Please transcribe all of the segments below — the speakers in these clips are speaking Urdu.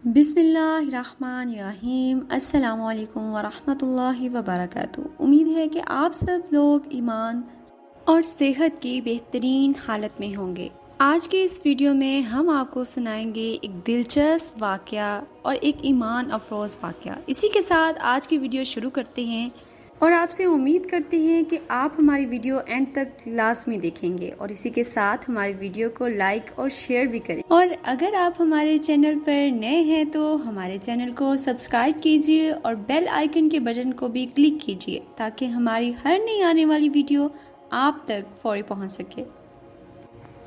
بسم اللہ الرحمن الرحیم۔ السلام علیکم ورحمۃ اللہ وبرکاتہ۔ امید ہے کہ آپ سب لوگ ایمان اور صحت کی بہترین حالت میں ہوں گے۔ آج کے اس ویڈیو میں ہم آپ کو سنائیں گے ایک دلچسپ واقعہ اور ایک ایمان افروز واقعہ۔ اسی کے ساتھ آج کی ویڈیو شروع کرتے ہیں اور آپ سے امید کرتے ہیں کہ آپ ہماری ویڈیو اینڈ تک لازمی دیکھیں گے اور اسی کے ساتھ ہماری ویڈیو کو لائک اور شیئر بھی کریں، اور اگر آپ ہمارے چینل پر نئے ہیں تو ہمارے چینل کو سبسکرائب کیجیے اور بیل آئیکن کے بٹن کو بھی کلک کیجیے تاکہ ہماری ہر نئی آنے والی ویڈیو آپ تک فوری پہنچ سکے۔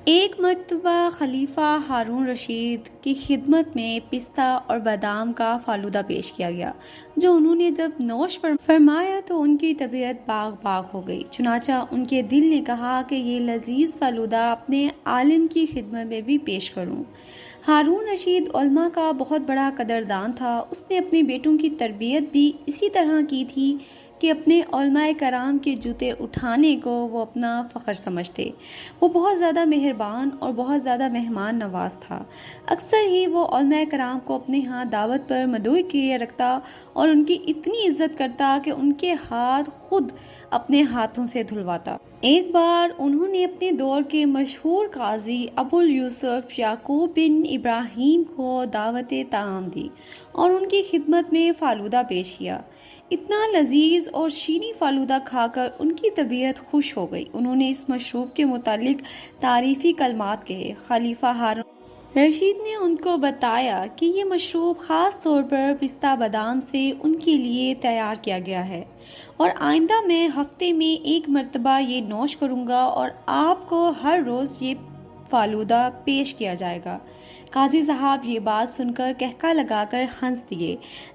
ایک مرتبہ خلیفہ ہارون رشید کی خدمت میں پستہ اور بادام کا فالودہ پیش کیا گیا، جو انہوں نے جب نوش فرمایا تو ان کی طبیعت باغ ہو گئی۔ چنانچہ ان کے دل نے کہا کہ یہ لذیذ فالودہ اپنے عالم کی خدمت میں بھی پیش کروں۔ ہارون رشید علماء کا بہت بڑا قدردان تھا۔ اس نے اپنے بیٹوں کی تربیت بھی اسی طرح کی تھی کہ اپنے علماء کرام کے جوتے اٹھانے کو وہ اپنا فخر سمجھتے۔ وہ بہت زیادہ مہربان اور بہت زیادہ مہمان نواز تھا۔ اکثر ہی وہ علماء کرام کو اپنے ہاں دعوت پر مدعو کیے رکھتا اور ان کی اتنی عزت کرتا کہ ان کے ہاتھ خود اپنے ہاتھوں سے دھلواتا۔ ایک بار انہوں نے اپنے دور کے مشہور قاضی ابو یوسف یعقوب بن ابراہیم کو دعوت طعام دی اور ان کی خدمت میں فالودہ پیش کیا۔ اتنا لذیذ اور شیریں فالودہ کھا کر ان کی طبیعت خوش ہو گئی۔ انہوں نے اس مشروب کے متعلق تعریفی کلمات کہے۔ خلیفہ ہارون رشید نے ان کو بتایا کہ یہ مشروب خاص طور پر پستہ بادام سے ان کے لیے تیار کیا گیا ہے اور آئندہ میں ہفتے میں ایک مرتبہ یہ نوش کروں گا اور آپ کو ہر روز یہ فالودہ پیش کیا جائے گا۔ قاضی صاحب یہ بات سن کر کہکا لگا کر ہنس دیے۔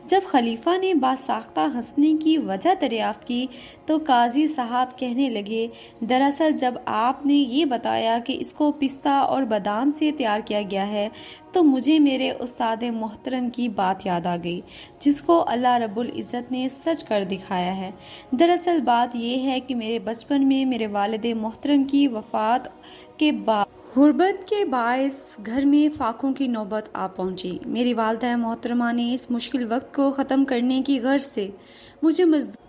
جب خلیفہ نے باساختہ ہنسنے کی وجہ دریافت کی تو قاضی صاحب کہنے لگے، دراصل جب آپ نے یہ بتایا کہ اس کو پستہ اور بادام سے تیار کیا گیا ہے تو مجھے میرے استاد محترم کی بات یاد آ گئی، جس کو اللہ رب العزت نے سچ کر دکھایا ہے۔ دراصل بات یہ ہے کہ میرے بچپن میں میرے والد محترم کی وفات کے بعد غربت کے باعث گھر میں فاقوں کی نوبت آ پہنچی۔ میری والدہ محترمہ نے اس مشکل وقت کو ختم کرنے کی غرض سے مجھے مزدوری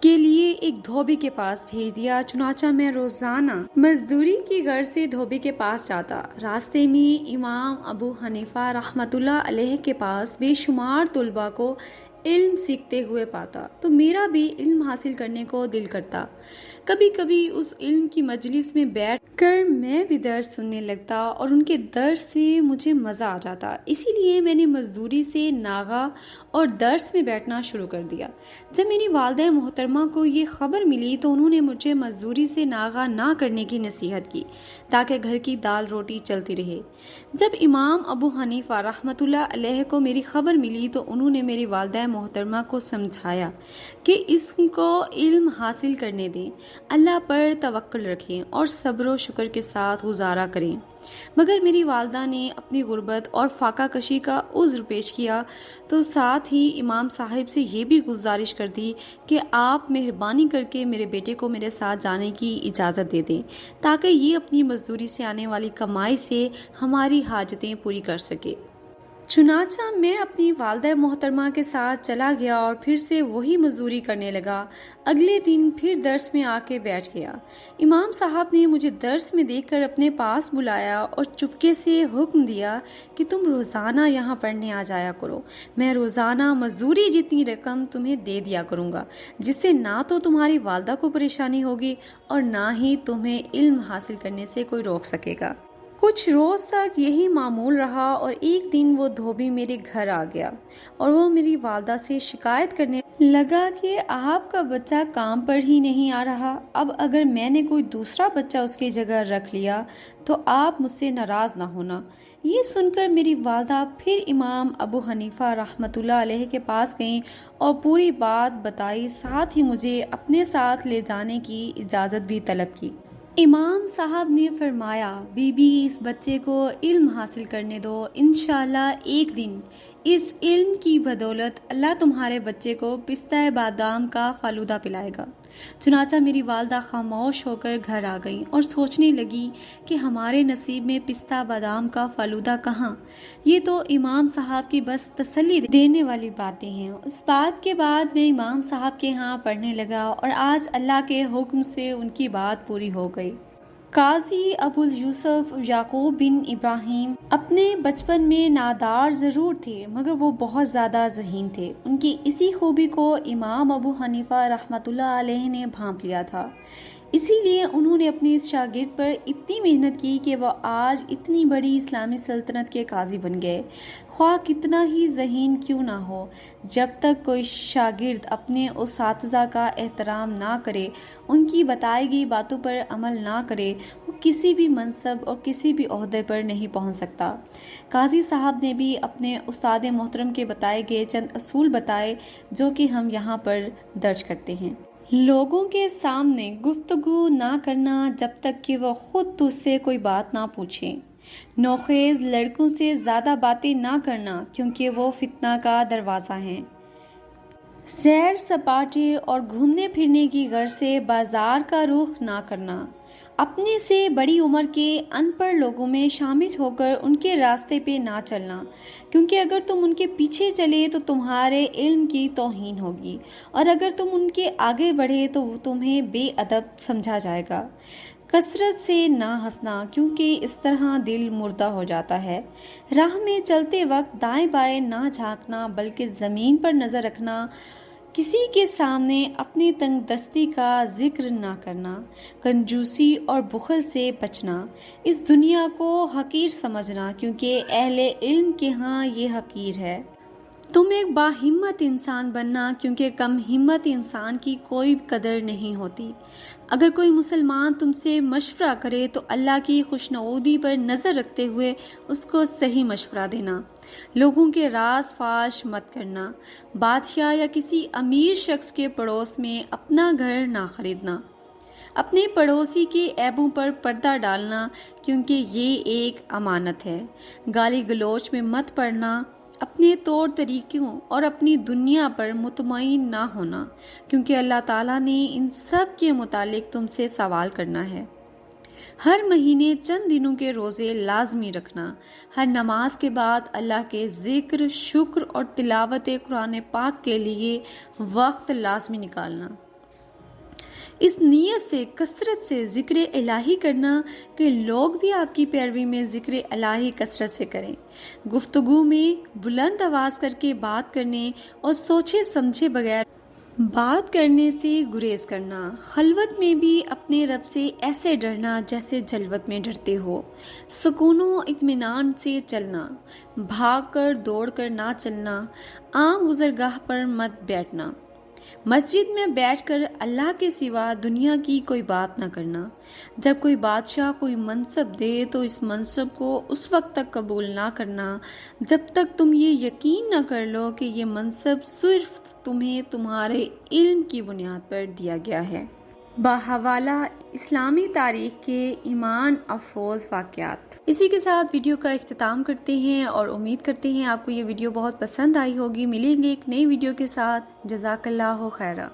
کے لیے ایک دھوبی کے پاس بھیج دیا۔ چنانچہ میں روزانہ مزدوری کی غرض سے دھوبی کے پاس جاتا۔ راستے میں امام ابو حنیفہ رحمۃ اللہ علیہ کے پاس بے شمار طلباء کو علم سیکھتے ہوئے پاتا تو میرا بھی علم حاصل کرنے کو دل کرتا۔ کبھی کبھی اس علم کی مجلس میں بیٹھ کر میں بھی درس سننے لگتا اور ان کے درس سے مجھے مزہ آ جاتا۔ اسی لیے میں نے مزدوری سے ناغہ اور درس میں بیٹھنا شروع کر دیا۔ جب میری والدہ محترمہ کو یہ خبر ملی تو انہوں نے مجھے مزدوری سے ناغہ نہ کرنے کی نصیحت کی تاکہ گھر کی دال روٹی چلتی رہے۔ جب امام ابو حنیفہ رحمۃ اللہ علیہ کو میری خبر ملی تو انہوں نے میری والدہ محترمہ کو سمجھایا کہ اس کو علم حاصل کرنے دیں، اللہ پر توکل رکھیں اور صبر و شکر کے ساتھ گزارا کریں۔ مگر میری والدہ نے اپنی غربت اور فاقہ کشی کا عذر پیش کیا تو ساتھ ہی امام صاحب سے یہ بھی گزارش کر دی کہ آپ مہربانی کر کے میرے بیٹے کو میرے ساتھ جانے کی اجازت دے دیں تاکہ یہ اپنی مزدوری سے آنے والی کمائی سے ہماری حاجتیں پوری کر سکے۔ چنانچہ میں اپنی والدہ محترمہ کے ساتھ چلا گیا اور پھر سے وہی مزدوری کرنے لگا۔ اگلے دن پھر درس میں آ کے بیٹھ گیا۔ امام صاحب نے مجھے درس میں دیکھ کر اپنے پاس بلایا اور چپکے سے حکم دیا کہ تم روزانہ یہاں پڑھنے آ جایا کرو۔ میں روزانہ مزدوری جتنی رقم تمہیں دے دیا کروں گا، جس سے نہ تو تمہاری والدہ کو پریشانی ہوگی اور نہ ہی تمہیں علم حاصل کرنے سے کوئی روک سکے گا۔ کچھ روز تک یہی معمول رہا اور ایک دن وہ دھوبی میرے گھر آ گیا اور وہ میری والدہ سے شکایت کرنے لگا کہ آپ کا بچہ کام پر ہی نہیں آ رہا۔ اب اگر میں نے کوئی دوسرا بچہ اس کی جگہ رکھ لیا تو آپ مجھ سے ناراض نہ ہونا۔ یہ سن کر میری والدہ پھر امام ابو حنیفہ رحمۃ اللہ علیہ کے پاس گئیں اور پوری بات بتائی، ساتھ ہی مجھے اپنے ساتھ لے جانے کی اجازت بھی طلب کی۔ امام صاحب نے فرمایا، بی بی اس بچے کو علم حاصل کرنے دو، انشاءاللہ ایک دن اس علم کی بدولت اللہ تمہارے بچے کو پستہ بادام کا فالودہ پلائے گا۔ چنانچہ میری والدہ خاموش ہو کر گھر آ گئیں اور سوچنے لگی کہ ہمارے نصیب میں پستہ بادام کا فالودہ کہاں۔ یہ تو امام صاحب کی بس تسلی دینے والی باتیں ہیں۔ اس بات کے بعد میں امام صاحب کے ہاں پڑھنے لگا اور آج اللہ کے حکم سے ان کی بات پوری ہو گئی۔ قاضی ابو یوسف یعقوب بن ابراہیم اپنے بچپن میں نادار ضرور تھے مگر وہ بہت زیادہ ذہین تھے۔ ان کی اسی خوبی کو امام ابو حنیفہ رحمۃ اللہ علیہ نے بھانپ لیا تھا، اسی لیے انہوں نے اپنے اس شاگرد پر اتنی محنت کی کہ وہ آج اتنی بڑی اسلامی سلطنت کے قاضی بن گئے۔ خواہ کتنا ہی ذہین کیوں نہ ہو، جب تک کوئی شاگرد اپنے اساتذہ کا احترام نہ کرے، ان کی بتائی گئی باتوں پر عمل نہ کرے، وہ کسی بھی منصب اور کسی بھی عہدے پر نہیں پہنچ سکتا۔ قاضی صاحب نے بھی اپنے استاد محترم کے بتائے گئے چند اصول بتائے جو کہ ہم یہاں پر درج کرتے ہیں۔ لوگوں کے سامنے گفتگو نہ کرنا جب تک کہ وہ خود تجھ سے کوئی بات نہ پوچھیں۔ نوخیز لڑکوں سے زیادہ باتیں نہ کرنا کیونکہ وہ فتنہ کا دروازہ ہیں۔ سیر سپاٹے اور گھومنے پھرنے کی غرض سے بازار کا رخ نہ کرنا۔ اپنے سے بڑی عمر کے ان پڑھ لوگوں میں شامل ہو کر ان کے راستے پہ نہ چلنا، کیونکہ اگر تم ان کے پیچھے چلے تو تمہارے علم کی توہین ہوگی، اور اگر تم ان کے آگے بڑھے تو تمہیں بے ادب سمجھا جائے گا۔ کثرت سے نہ ہنسنا کیونکہ اس طرح دل مردہ ہو جاتا ہے۔ راہ میں چلتے وقت دائیں بائیں نہ جھانکنا بلکہ زمین پر نظر رکھنا۔ کسی کے سامنے اپنی تنگ دستی کا ذکر نہ کرنا۔ کنجوسی اور بخل سے بچنا۔ اس دنیا کو حقیر سمجھنا کیونکہ اہل علم کے ہاں یہ حقیر ہے۔ تم ایک باہمت انسان بننا کیونکہ کم ہمت انسان کی کوئی قدر نہیں ہوتی۔ اگر کوئی مسلمان تم سے مشورہ کرے تو اللہ کی خوشنودی پر نظر رکھتے ہوئے اس کو صحیح مشورہ دینا۔ لوگوں کے راز فاش مت کرنا۔ بادشاہ یا کسی امیر شخص کے پڑوس میں اپنا گھر نہ خریدنا۔ اپنے پڑوسی کے عیبوں پر پردہ ڈالنا کیونکہ یہ ایک امانت ہے۔ گالی گلوچ میں مت پڑنا۔ اپنے طور طریقوں اور اپنی دنیا پر مطمئن نہ ہونا کیونکہ اللہ تعالیٰ نے ان سب کے متعلق تم سے سوال کرنا ہے۔ ہر مہینے چند دنوں کے روزے لازمی رکھنا۔ ہر نماز کے بعد اللہ کے ذکر، شکر اور تلاوت قرآن پاک کے لیے وقت لازمی نکالنا۔ اس نیت سے کثرت سے ذکر الہی کرنا کہ لوگ بھی آپ کی پیروی میں ذکر الہی کثرت سے کریں۔ گفتگو میں بلند آواز کر کے بات کرنے اور سوچے سمجھے بغیر بات کرنے سے گریز کرنا۔ خلوت میں بھی اپنے رب سے ایسے ڈرنا جیسے جلوت میں ڈرتے ہو۔ سکون و اطمینان سے چلنا۔ بھاگ کر دوڑ کر نہ چلنا۔ عام گزرگاہ پر مت بیٹھنا۔ مسجد میں بیٹھ کر اللہ کے سوا دنیا کی کوئی بات نہ کرنا۔ جب کوئی بادشاہ کوئی منصب دے تو اس منصب کو اس وقت تک قبول نہ کرنا جب تک تم یہ یقین نہ کر لو کہ یہ منصب صرف تمہیں تمہارے علم کی بنیاد پر دیا گیا ہے۔ بحوالہ اسلامی تاریخ کے ایمان افروز واقعات۔ اسی کے ساتھ ویڈیو کا اختتام کرتے ہیں اور امید کرتے ہیں آپ کو یہ ویڈیو بہت پسند آئی ہوگی۔ ملیں گے ایک نئی ویڈیو کے ساتھ۔ جزاک اللہ خیرہ۔